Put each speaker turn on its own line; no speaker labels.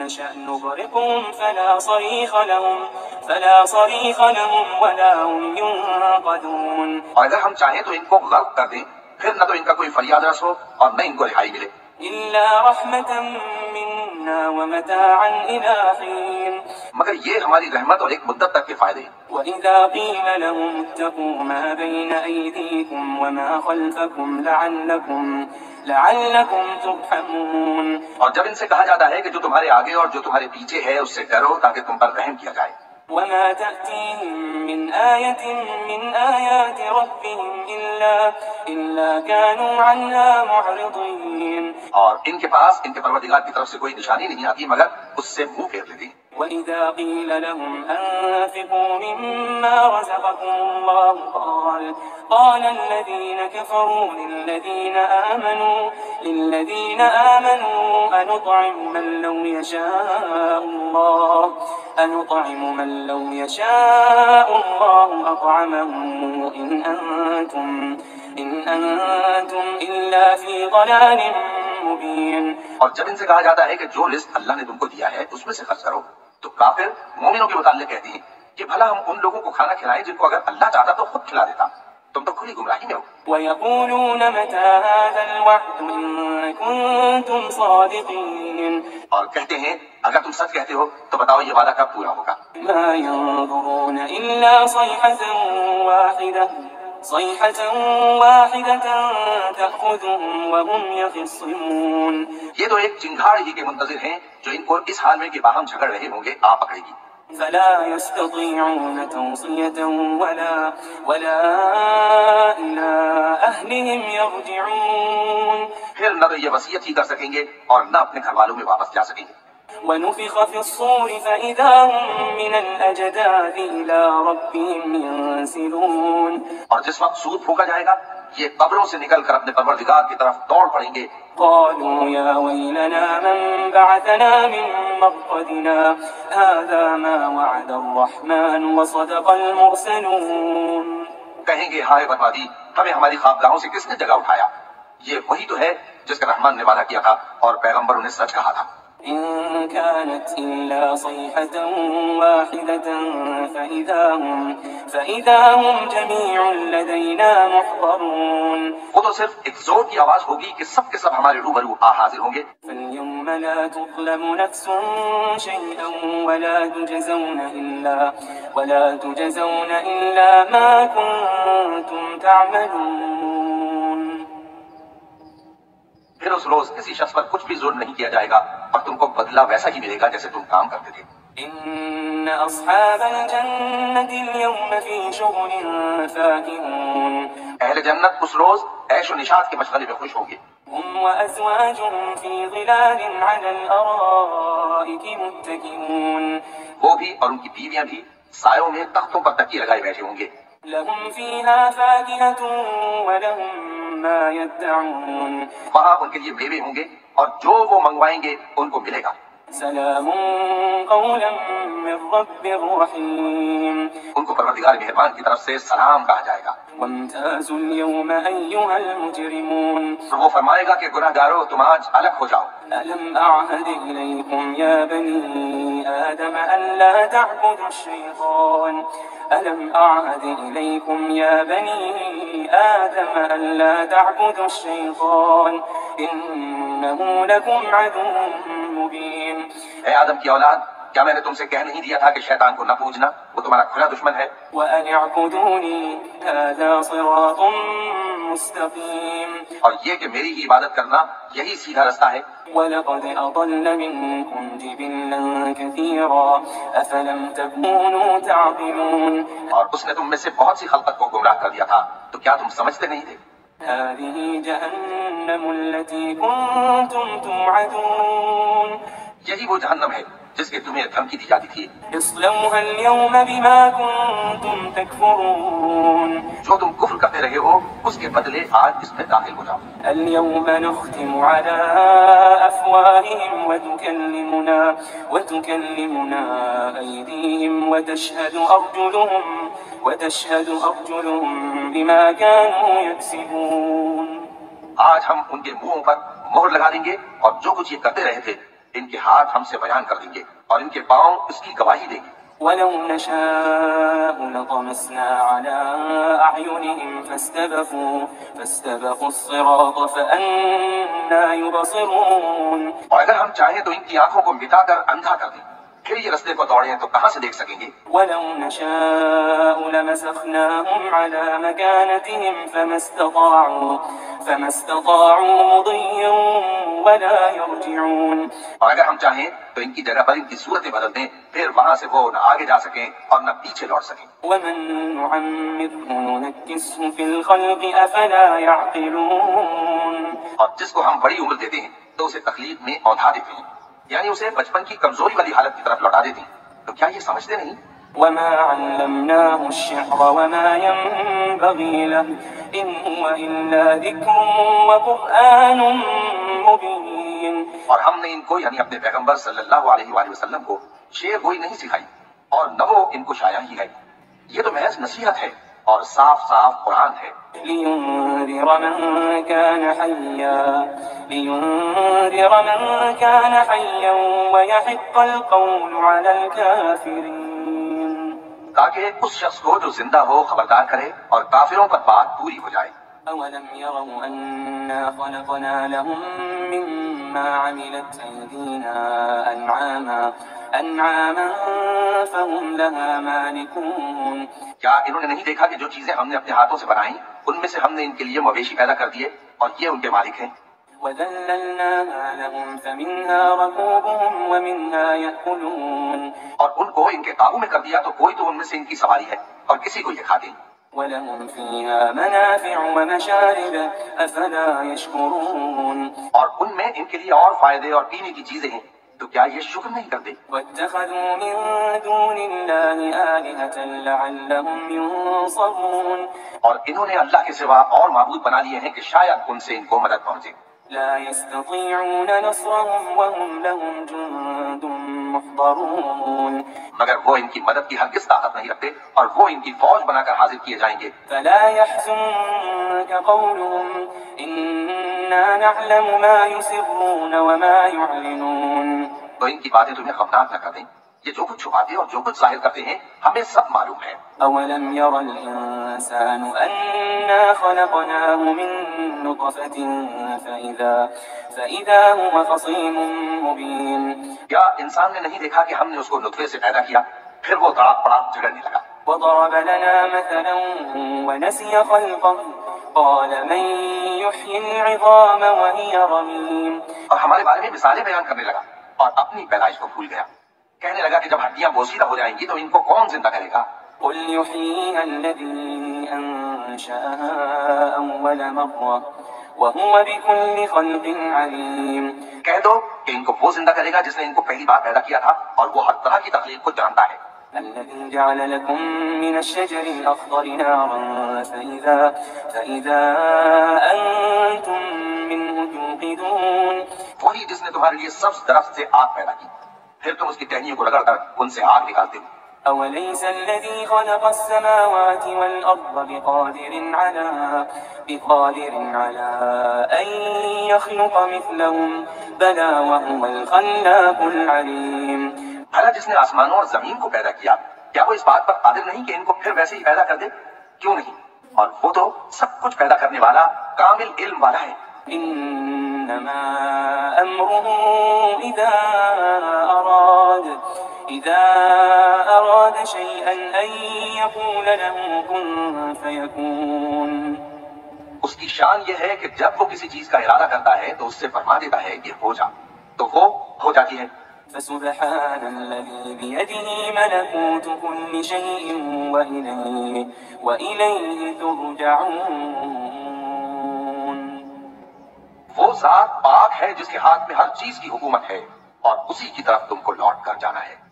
نشأ نغرقهم فلا صريخ لهم ولا هم ينقذون.
اور اگر ہم چاہیں تو ان کو غرق کر دیں، پھر نہ تو ان کا کوئی فریاد رس ہو اور نہ ان کو رہائی ملے.
إلا رحمة منا ومتاعا إلى حين.
مگر یہ ہماری رحمت اور ایک مدت تک کے فائدے ہیں.
وإذا قيل لهم اتقوا ما بين أيديكم وما خلفكم لعلكم ترحمون.
اور جب ان سے کہا جاتا ہے کہ جو تمہارے آگے اور جو تمہارے پیچھے ہے اس سے ڈرو تاکہ تم پر رحم کیا جائے.
وما تأتيهم من آية من آيات ربهم إلا كانوا عنها معرضين.
اور ان کے پاس ان کے پروردگار کی طرف سے کوئی نشانی نہیں آتی مگر اس سے منہ پھیر لیتی.
وإذا قيل لهم أنفقوا مما رزقكم الله قال الذين كفروا للذين آمنوا أنطعم من لو يشاء الله أطعمه إن أنتم إلا في ضلال مبين.
اور جب ان سے کہا جاتا ہے کہ جو رزق اللہ نے تم کو دیا ہے اس میں سے خرچ کرو تو کافر مومنوں کے متعلق کہتے ہیں کہ بھلا ہم ان لوگوں کو کھانا کھلائیں جن کو اگر اللہ چاہتا تو خود کھلا دیتا. تم تو کھلی گمراہی میں ہو.
وَيَقُولُونَ مَتَى هَذَا الْوَعْدُ إِن كُنتُمْ صَادِقِينَ.
اور کہتے ہیں اگر تم سچ کہتے ہو تو بتاؤ یہ وعدہ کب پورا ہوگا.
مَا يَنظُرُونَ إِلَّا صَيْحَةً وَاحِدَةً تَأْخُذُهُمْ وَهُمْ يَخِصِّمُونَ.
یہ تو ایک چنگھاڑ ہی کے منتظر ہیں جو ان کو اس حال میں کہ باہم جھگڑ رہے ہوں گے آ پکڑے گی.
فلا يستطيعون توصية ولا إلى أهلهم يرجعون.
پھر نہ تو یہ وصیت ہی کر سکیں گے اور نہ اپنے گھر والوں میں واپس جا سکیں گے.
ونفخ في الصور فإذا هم من الأجداث إلى ربهم ينسلون.
اور جس وقت سور پھونکا جائے گا یہ قبروں سے نکل کر اپنے پروردگار کی طرف دوڑ پڑیں گے.
قالوا يا ويلنا من بعثنا من مرقدنا هذا ما وعد الرحمن وصدق المرسلون.
کہیں گے ہائے بربادی، ہمیں ہماری خوابگاہوں سے کس نے جگہ اٹھایا. یہ وہی تو ہے جس کا رحمان نے وعدہ کیا تھا اور پیغمبروں نے سچ کہا تھا.
إن كانت إلا صيحة واحدة فإذا هم جميع لدينا محضرون.
وہ تو صرف ایک زور کی آواز ہوگی کہ سب کے سب ہمارے روبرو حاضر ہوں گے.
فاليوم لا تظلم نفس شيئا ولا تجزون إلا ما كنتم تعملون.
پھر اس روز کسی شخص پر کچھ بھی ظلم نہیں کیا جائے گا اور تم کو بدلہ ویسا ہی ملے گا جیسے تم کام کرتے تھے.
إن أصحاب الجنة اليوم في شغل فاكهون.
اہل جنت اس روز عیش و نشاط کے مشغلے میں خوش ہوں گے.
هم وأزواجهم في ظلال على الأرائك متكئون.
وہ بھی اور ان کی بیویاں بھی سایوں میں تختوں پر تکیے لگائے بیٹھے ہوں گے.
لهم فيها فاكهة ولهم ما يدعون.
وہاں ان کے لیے میوے ہوں گے اور جو وہ منگوائیں گے ان کو ملے گا.
سلام قولا من رب رحيم.
ان کو پروردگار مہربان کی طرف سے سلام کہا جائے گا.
وامتازوا اليوم أيها المجرمون.
تو وہ فرمائے گا کہ گناہگارو تم آج الگ ہو جاؤ.
ألم أعهد إليكم يا بني آدم ألا تعبدوا الشيطان ألم أعهد إليكم يا بني آدم ألا تعبدوا الشيطان إنه لكم عدو مبين.
اے آدم کی اولاد، کیا میں نے تم سے کہہ نہیں دیا تھا کہ شیطان کو نہ پوجنا، وہ تمہارا کھلا دشمن ہے.
وأن اعبدوني هذا صراط مستقيم.
اور یہ کہ میری ہی عبادت کرنا یہی سیدھا رستہ ہے.
وَلَقَدْ أَضَلَّ مِنكُمْ جِبِلًّا كَثِيرًا أَفَلَمْ تَكُونُوا تَعْقِلُونَ.
اور اس نے تم میں سے بہت سی خلقت کو گمراہ کر دیا تھا تو کیا تم سمجھتے نہیں تھے.
هذه جهنم التي كنتم توعدون.
یہی وہ جہنم ہے جس کے تمہیں دھمکی دی جاتی تھی.
اصلوها اليوم بما كنتم تكفرون.
جو تم کفر کرتے رہے ہو اس کے بدلے آج اس میں داخل ہو جاؤ.
اليوم نختم على أفواههم وتكلمنا أيديهم وتشهد أرجلهم بما كانوا يكسبون.
آج ہم ان کے منہوں پر مہر لگا دیں گے اور جو کچھ یہ کرتے رہے تھے ان کے ہاتھ ہم سے بیان کر دیں گے اور ان کے پاؤں اس کی گواہی دیں گے۔
ولو نشاء لطمسنا على أعينهم فاستبقوا الصراط فأنى يبصرون۔
اور اگر ہم چاہیں تو ان کی آنکھوں کو مٹا کر اندھا کر دیں، پھر یہ رستے کو دوڑیں تو کہاں سے دیکھ سکیں گے؟
ولو نشاء لمسخناهم على مكانتهم فما استطاعوا مضيا ولا يرجعون۔
اور اگر ہم چاہیں تو ان کی جگہ پر ان کی صورتیں بدل دیں، پھر وہاں سے وہ نہ آگے جا سکیں اور نہ پیچھے لوٹ سکیں۔
ومن نعمره ننكسه في الخلق أفلا يعقلون۔
اور جس کو ہم بڑی عمر دیتے ہیں تو اسے تخلیق میں اوندھا دیتے ہیں، یعنی اسے بچپن کی کمزوری والی حالت کی طرف لوٹا دیتے ہیں، تو کیا یہ سمجھتے نہیں؟
وما علمناه الشعر وما ينبغي له إن هو إلا ذكر وقرآن مبين۔
اور ہم نے ان کو یعنی اپنے پیغمبر صلی اللہ علیہ وآلہ وسلم کو شعر گوئی نہیں سکھائی اور نہ وہ ان کو شاعری ہی ہے، یہ تو محض نصیحت ہے اور صاف صاف قرآن ہے۔
لينذر من كان حيا ويحق القول على الكافرين۔
تاکہ اس شخص کو جو زندہ ہو خبردار کرے اور کافروں پر بات پوری ہو جائے۔
أولم يروا أنا خلقنا لهم مما عملت أيدينا أنعاما فهم لها مالكون۔
کیا انہوں نے نہیں دیکھا کہ جو چیزیں ہم نے اپنے ہاتھوں سے بنائیں ان میں سے ہم نے ان کے لیے مویشی پیدا کر دیے اور یہ ان کے مالک ہیں۔
وذللناها لهم فمنها ركوبهم ومنها يأكلون۔
اور ان کو ان کے قابو میں کر دیا تو کوئی تو ان میں سے ان کی سواری ہے اور کسی کو یہ کھاتے ہیں۔
ولهم فيها منافع ومشارب أفلا يشكرون۔
اور ان میں ان کے لیے اور فائدے اور پینے کی چیزیں ہیں، تو کیا یہ شکر نہیں کرتے؟
واتخذوا من دون الله آلهة لعلهم ينصرون۔
اور انہوں نے اللہ کے سوا اور معبود بنا لیے ہیں کہ شاید ان سے ان کو مدد پہنچے۔
لا يستطيعون نصرهم وهم لهم جند محضرون۔
مگر وہ ان کی مدد کی ہرگز طاقت نہیں رکھتے اور وہ ان کی فوج بنا کر حاضر کیے جائیں گے۔
فلا يحزنك قولهم إنا نعلم ما يسرون وما يعلنون۔
تو ان کی باتیں تمہیں غمناک نہ کر دیں، یہ جو کچھ چھپاتے اور جو کچھ ظاہر کرتے ہیں ہمیں سب معلوم ہے۔
أولم ير الإنسان أنا خلقناه من نطفة فإذا هو خصيم مبين۔
کیا انسان نے نہیں دیکھا کہ ہم نے اس کو نطفے سے پیدا کیا، پھر وہ تڑاک پڑاک جھگڑنے لگا۔
وضرب لنا مثلا ونسي خلقه قال من يحيي العظام وهي رميم۔
اور ہمارے بارے میں مثالیں بیان کرنے لگا اور اپنی پیدائش کو بھول گیا، کہنے لگا کہ جب ہڈیاں بوسیدہ ہو جائیں گی تو ان کو کون زندہ کرے گا؟
قل يحييها الذي أنشأها أول مرة وهو بكل خلق عليم۔
کہہ دو کہ ان کو وہ زندہ کرے گا جس نے ان کو پہلی بار پیدا کیا تھا اور وہ ہر طرح کی تخلیق کو جانتا ہے۔
الذي جعل لكم من الشجر الأخضر نارا فإذا أنتم منه توقدون۔
وہی جس نے تمہارے لیے سبز درخت سے آگ پیدا کی، پھر تم اس کی ٹہنیوں کو رگڑ کر ان سے آگ نکالتے ہو۔
أوليس الذي خلق السماوات والأرض بقادر على أن يخلق مثلهم بلى وهو الخلاق العليم۔
بھلا جس نے آسمانوں اور زمین کو پیدا کیا، کیا وہ اس بات پر قادر نہیں کہ ان کو پھر ویسے ہی پیدا کر دے؟ کیوں نہیں؟ اور وہ تو سب کچھ پیدا کرنے والا کامل علم والا ہے۔
إنما أمره إذا أراد شيئا أن يقول له كن فيكون۔
اس کی شان یہ ہے کہ جب وہ کسی چیز کا ارادہ کرتا ہے تو اس سے فرما دیتا ہے کہ ہو جا، تو وہ ہو جاتی ہے۔
فسبحان الذي بيده ملكوت كل شيء وإليه ترجعون۔
وہ ذات پاک ہے جس کے ہاتھ میں ہر چیز کی حکومت ہے اور اسی کی طرف تم کو لوٹ کر جانا ہے۔